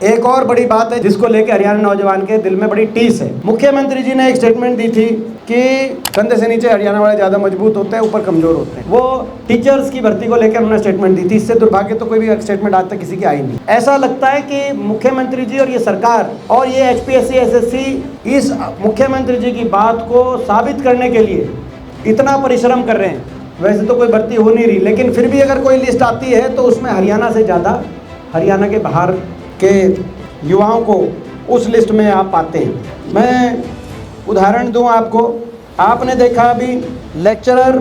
एक और बड़ी बात है जिसको लेकर हरियाणा नौजवान के दिल में बड़ी टीस है। मुख्यमंत्री जी ने एक स्टेटमेंट दी थी कि कंधे से नीचे हरियाणा वाले ज्यादा मजबूत होते हैं, ऊपर कमजोर होते हैं। वो टीचर्स की भर्ती को लेकर उन्होंने स्टेटमेंट दी थी। इससे दुर्भाग्य तो कोई भी स्टेटमेंट आज तक किसी की आई नहीं। ऐसा लगता है कि मुख्यमंत्री जी और ये सरकार और ये HPSC SSC इस मुख्यमंत्री जी की बात को साबित करने के लिए इतना परिश्रम कर रहे हैं। वैसे तो कोई भर्ती हो नहीं रही, लेकिन फिर भी अगर कोई लिस्ट आती है तो उसमें हरियाणा से ज़्यादा हरियाणा के बाहर के युवाओं को उस लिस्ट में आप पाते हैं। मैं उदाहरण दूं आपको, आपने देखा अभी लेक्चरर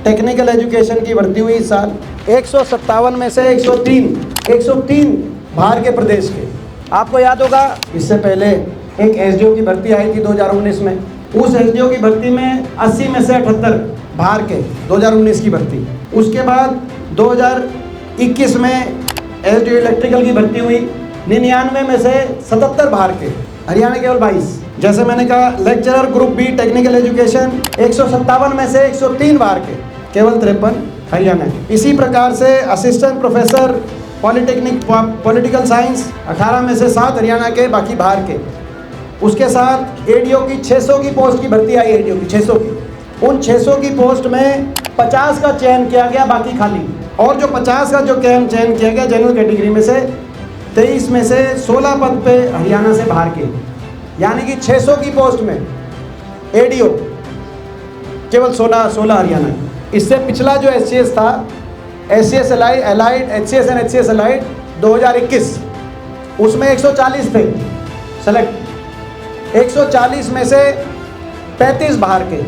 टेक्निकल एजुकेशन की भर्ती हुई इस साल 157 में से 103 बाहर के प्रदेश के। आपको याद होगा इससे पहले एक SDO की भर्ती आई थी 2019 में। उस SDO की भर्ती में 80 में से 78 बाहर के, 2019 की भर्ती। उसके बाद 2021 में SDO इलेक्ट्रिकल की भर्ती हुई, 99 में से 77 बाहर के, हरियाणा केवल 22। जैसे मैंने कहा lecturer group B technical education 157 में से 103 बाहर के, केवल 53 हरियाणा के। इसी प्रकार से assistant professor polytechnic political science 18 में से 7 हरियाणा के, बाकी बाहर के। उसके साथ ADO की 600 की पोस्ट की भर्ती आई, ADO की 600 की। उन 600 की पोस्ट में 50 का चयन किया गया, बाकी खाली। और जो 50 का जो चयन किया गया जनरल कैटेगरी में से 23 में से 16 पद पे हरियाणा से बाहर के, यानी कि 600 की पोस्ट में ADO केवल 16 हरियाणा की। इससे पिछला जो SCS था, SCS allied HCS and HCS allied 2021, उसमें 140 थे सेलेक्ट। 140 में से 35 बाहर के,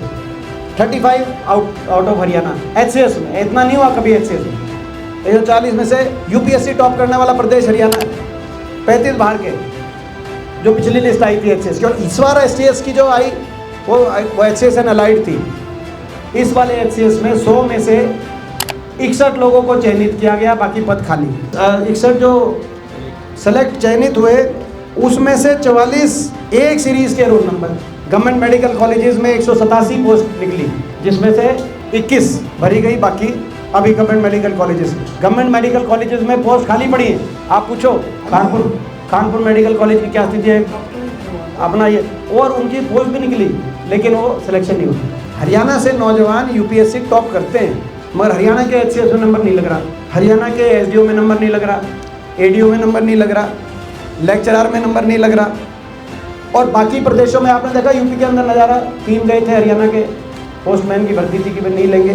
35 आउट ऑफ हरियाणा। HCS में इतना नहीं हुआ कभी। HCS में 140 में से UPSC टॉप करने वाला प्रदेश हरियाणा, 35 बाहर के, जो पिछली लिस्ट आई थी HCS की। और इस बार SCS की जो आई वो HCS एंड अलाइड थी। इस वाले HCS में 100 में से 61 लोगों को चयनित किया गया, बाकी पद खाली। 61 जो सेलेक्ट चयनित हुए उसमें से 44 एक सीरीज के roll number. Government medical colleges में 187 पोस्ट निकली, जिसमें से 21 भरी गई, बाकी अभी गवर्नमेंट मेडिकल कॉलेजेस में पोस्ट खाली पड़ी है। आप पूछो कानपुर मेडिकल कॉलेज की क्या स्थिति है अपना ये, और उनकी पोस्ट भी निकली लेकिन वो सिलेक्शन नहीं हुई। हरियाणा से नौजवान UPSC टॉप करते हैं, मगर हरियाणा के HCS में नंबर नहीं लग रहा, हरियाणा के SDO में नंबर नहीं लग रहा, ADO में नंबर नहीं लग रहा, लेक्चरर में नंबर नहीं लग रहा। और बाकी प्रदेशों में आपने देखा, यूपी के अंदर नज़ारा 3 गए थे हरियाणा के, पोस्टमैन की भर्ती थी कि नहीं लेंगे।